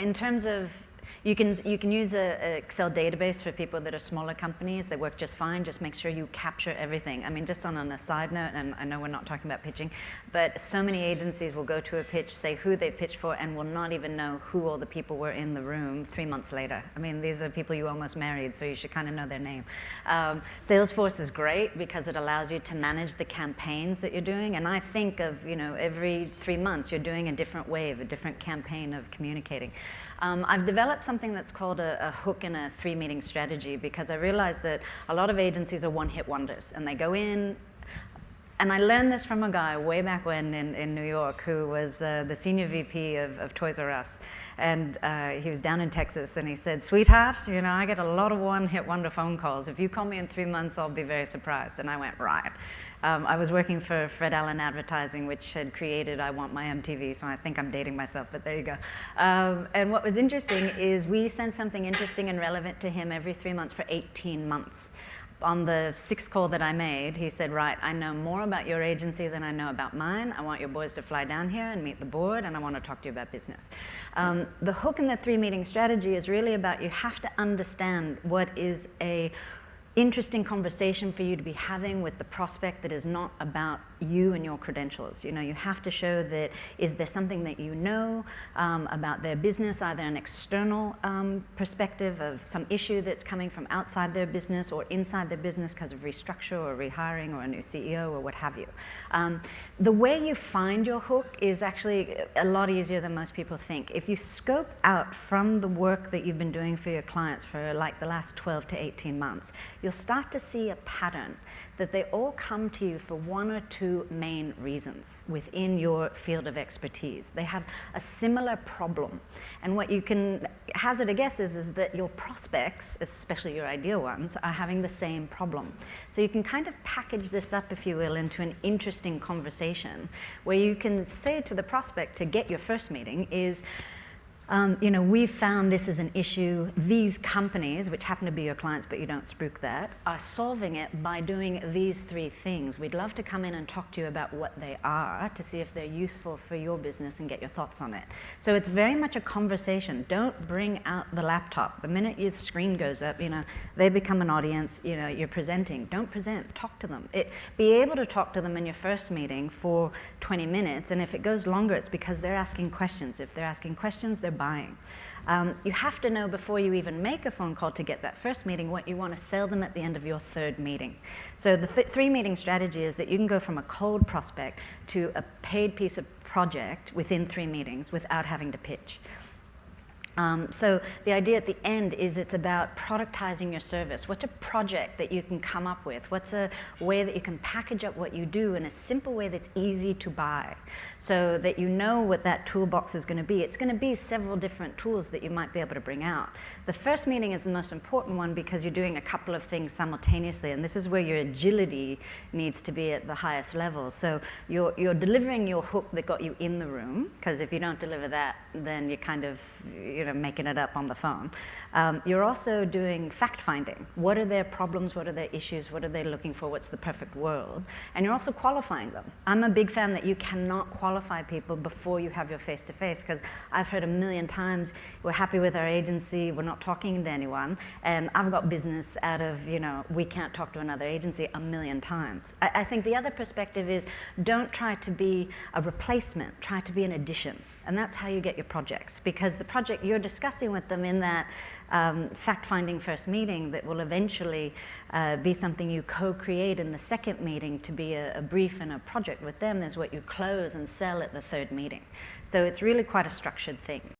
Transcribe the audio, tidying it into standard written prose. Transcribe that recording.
in terms of, you can use an Excel database for people that are smaller companies. They work just fine. Just make sure you capture everything. I mean, just on a side note, and I know we're not talking about pitching, but so many agencies will go to a pitch, say who they pitched for, and will not even know who all the people were in the room 3 months later. I mean, these are people you almost married, so you should kind of know their name. Salesforce is great because it allows you to manage the campaigns that you're doing. And I think of, every 3 months you're doing a different wave, a different campaign of communicating. I've developed something that's called a hook and a 3-meeting strategy, because I realized that a lot of agencies are one-hit wonders, and they go in, and I learned this from a guy way back when in New York who was the senior VP of Toys R Us, and he was down in Texas, and he said, "Sweetheart, I get a lot of one-hit wonder phone calls. If you call me in 3 months, I'll be very surprised." And I went, right. I was working for Fred Allen Advertising, which had created I Want My MTV, so I think I'm dating myself, but there you go. And what was interesting is we sent something interesting and relevant to him every 3 months for 18 months. On the 6th call that I made, he said, "Right, I know more about your agency than I know about mine. I want your boys to fly down here and meet the board, and I want to talk to you about business." The hook in the 3-meeting strategy is really about, you have to understand what is a interesting conversation for you to be having with the prospect that is not about you and your credentials. You have to show that, is there something that about their business, either an external perspective of some issue that's coming from outside their business or inside their business because of restructure or rehiring or a new CEO or what have you. The way you find your hook is actually a lot easier than most people think. If you scope out from the work that you've been doing for your clients for like the last 12 to 18 months, you'll start to see a pattern that they all come to you for 1 or 2 main reasons within your field of expertise. They have a similar problem. And what you can hazard a guess is that your prospects, especially your ideal ones, are having the same problem. So you can kind of package this up, if you will, into an interesting conversation where you can say to the prospect to get your first meeting is, we've found this is an issue. These companies, which happen to be your clients, but you don't spook that, are solving it by doing these 3 things. We'd love to come in and talk to you about what they are to see if they're useful for your business and get your thoughts on it. So it's very much a conversation. Don't bring out the laptop. The minute your screen goes up, they become an audience, you're presenting. Don't present, talk to them. Be able to talk to them in your first meeting for 20 minutes, and if it goes longer, it's because they're asking questions. If they're asking questions, they're buying. You have to know before you even make a phone call to get that first meeting what you want to sell them at the end of your 3rd meeting. So the 3-meeting strategy is that you can go from a cold prospect to a paid piece of project within 3 meetings without having to pitch. So the idea at the end is it's about productizing your service. What's a project that you can come up with? What's a way that you can package up what you do in a simple way that's easy to buy, so that you know what that toolbox is going to be? It's going to be several different tools that you might be able to bring out. The first meeting is the most important one because you're doing a couple of things simultaneously, and this is where your agility needs to be at the highest level. So you're delivering your hook that got you in the room, because if you don't deliver that, then you're kind of making it up on the phone. You're also doing fact-finding. What are their problems? What are their issues? What are they looking for? What's the perfect world? And you're also qualifying them. I'm a big fan that you cannot qualify people before you have your face-to-face, because I've heard a million times, we're happy with our agency, we're not talking to anyone, and I've got business out of, we can't talk to another agency a million times. I think the other perspective is, don't try to be a replacement, try to be an addition. And that's how you get your projects, because the project you're discussing with them in that fact-finding first meeting that will eventually be something you co-create in the second meeting to be a brief and a project with them is what you close and sell at the 3rd meeting. So it's really quite a structured thing.